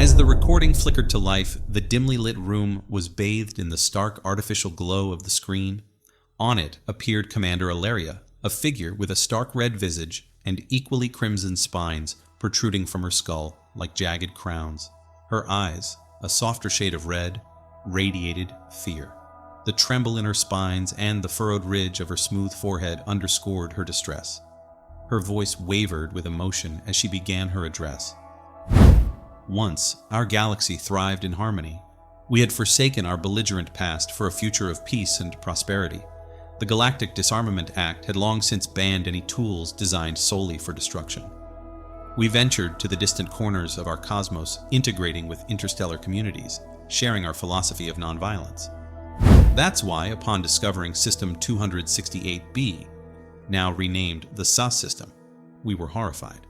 As the recording flickered to life, the dimly lit room was bathed in the stark artificial glow of the screen. On it appeared Commander Aleria, a figure with a stark red visage and equally crimson spines protruding from her skull like jagged crowns. Her eyes, a softer shade of red, radiated fear. The tremble in her spines and the furrowed ridge of her smooth forehead underscored her distress. Her voice wavered with emotion as she began her address. Once, our galaxy thrived in harmony. We had forsaken our belligerent past for a future of peace and prosperity. The Galactic Disarmament Act had long since banned any tools designed solely for destruction. We ventured to the distant corners of our cosmos, integrating with interstellar communities, sharing our philosophy of nonviolence. That's why, upon discovering System 268b, now renamed the SAS system, we were horrified.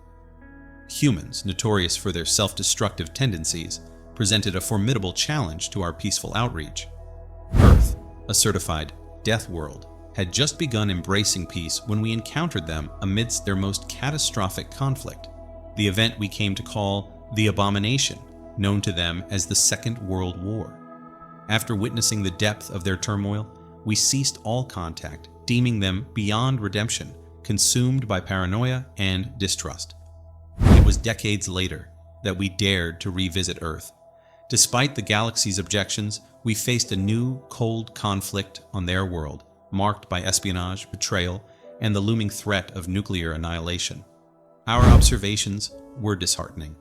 Humans, notorious for their self-destructive tendencies, presented a formidable challenge to our peaceful outreach. Earth, a certified death world, had just begun embracing peace when we encountered them amidst their most catastrophic conflict, the event we came to call the Abomination, known to them as the Second World War. After witnessing the depth of their turmoil, we ceased all contact, deeming them beyond redemption, consumed by paranoia and distrust. It was decades later that we dared to revisit Earth. Despite the galaxy's objections, we faced a new, cold conflict on their world, marked by espionage, betrayal, and the looming threat of nuclear annihilation. Our observations were disheartening.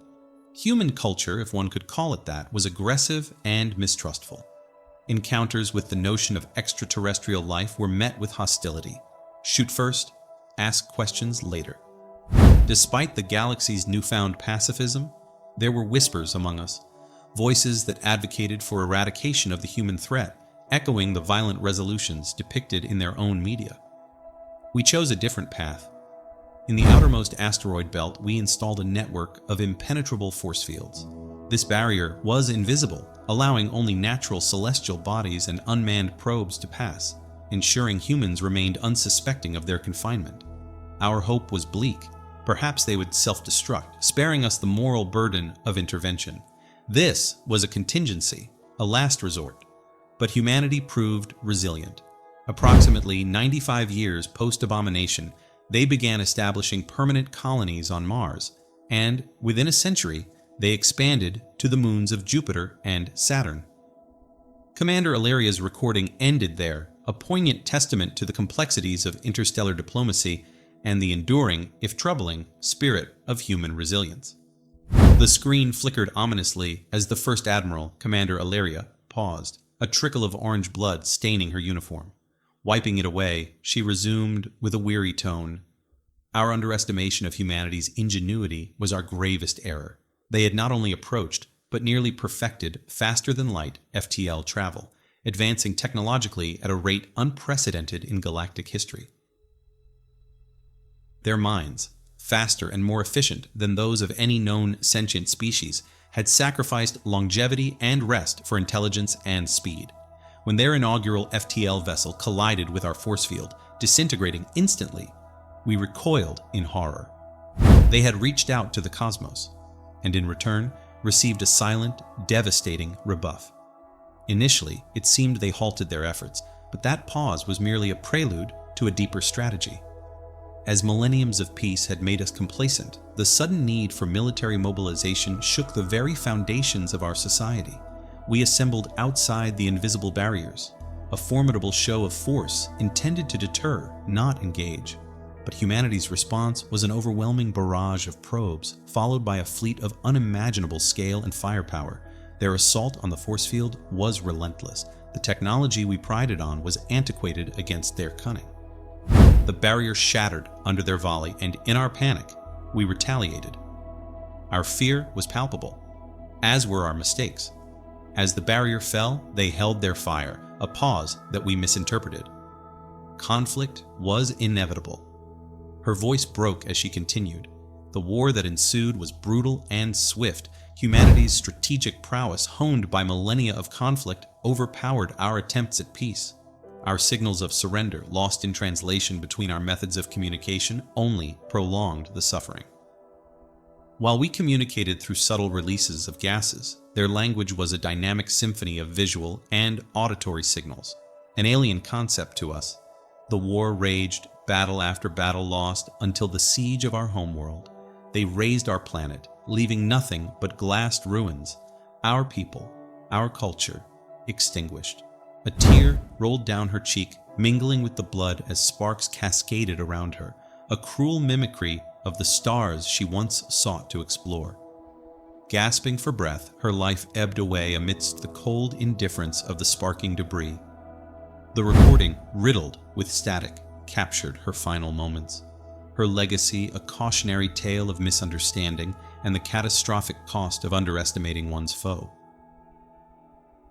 Human culture, if one could call it that, was aggressive and mistrustful. Encounters with the notion of extraterrestrial life were met with hostility. Shoot first, ask questions later. Despite the galaxy's newfound pacifism, there were whispers among us, voices that advocated for eradication of the human threat, echoing the violent resolutions depicted in their own media. We chose a different path. In the outermost asteroid belt, we installed a network of impenetrable force fields. This barrier was invisible, allowing only natural celestial bodies and unmanned probes to pass, ensuring humans remained unsuspecting of their confinement. Our hope was bleak. Perhaps they would self-destruct, sparing us the moral burden of intervention. This was a contingency, a last resort. But humanity proved resilient. Approximately 95 years post-Abomination, they began establishing permanent colonies on Mars, and within a century, they expanded to the moons of Jupiter and Saturn. Commander Aleria's recording ended there, a poignant testament to the complexities of interstellar diplomacy and the enduring, if troubling, spirit of human resilience. The screen flickered ominously as the First Admiral, Commander Aleria, paused, a trickle of orange blood staining her uniform. Wiping it away, she resumed with a weary tone. Our underestimation of humanity's ingenuity was our gravest error. They had not only approached, but nearly perfected faster-than-light FTL travel, advancing technologically at a rate unprecedented in galactic history. Their minds, faster and more efficient than those of any known sentient species, had sacrificed longevity and rest for intelligence and speed. When their inaugural FTL vessel collided with our force field, disintegrating instantly, we recoiled in horror. They had reached out to the cosmos, and in return received a silent, devastating rebuff. Initially, it seemed they halted their efforts, but that pause was merely a prelude to a deeper strategy. As millenniums of peace had made us complacent, the sudden need for military mobilization shook the very foundations of our society. We assembled outside the invisible barriers, a formidable show of force intended to deter, not engage. But humanity's response was an overwhelming barrage of probes, followed by a fleet of unimaginable scale and firepower. Their assault on the force field was relentless. The technology we prided on was antiquated against their cunning. The barrier shattered under their volley, and in our panic, we retaliated. Our fear was palpable, as were our mistakes. As the barrier fell, they held their fire, a pause that we misinterpreted. Conflict was inevitable. Her voice broke as she continued. The war that ensued was brutal and swift. Humanity's strategic prowess, honed by millennia of conflict, overpowered our attempts at peace. Our signals of surrender, lost in translation between our methods of communication, only prolonged the suffering. While we communicated through subtle releases of gases, their language was a dynamic symphony of visual and auditory signals, an alien concept to us. The war raged, battle after battle lost, until the siege of our homeworld. They razed our planet, leaving nothing but glassed ruins, our people, our culture, extinguished. A tear rolled down her cheek, mingling with the blood as sparks cascaded around her, a cruel mimicry of the stars she once sought to explore. Gasping for breath, her life ebbed away amidst the cold indifference of the sparking debris. The recording, riddled with static, captured her final moments. Her legacy, a cautionary tale of misunderstanding and the catastrophic cost of underestimating one's foe.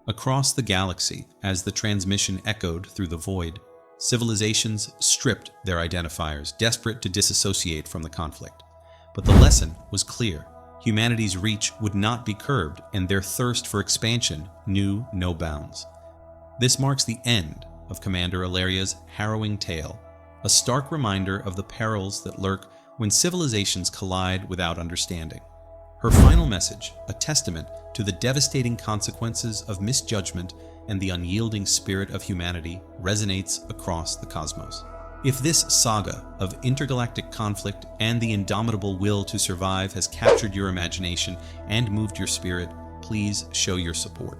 Across the galaxy, as the transmission echoed through the void, civilizations stripped their identifiers, desperate to disassociate from the conflict. But the lesson was clear. Humanity's reach would not be curbed, and their thirst for expansion knew no bounds. This marks the end of Commander Aleria's harrowing tale, a stark reminder of the perils that lurk when civilizations collide without understanding. Her final message, a testament to the devastating consequences of misjudgment and the unyielding spirit of humanity, resonates across the cosmos. If this saga of intergalactic conflict and the indomitable will to survive has captured your imagination and moved your spirit, please show your support.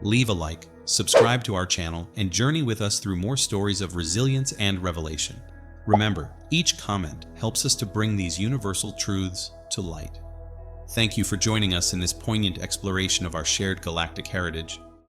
Leave a like, subscribe to our channel, and journey with us through more stories of resilience and revelation. Remember, each comment helps us to bring these universal truths to light. Thank you for joining us in this poignant exploration of our shared galactic heritage.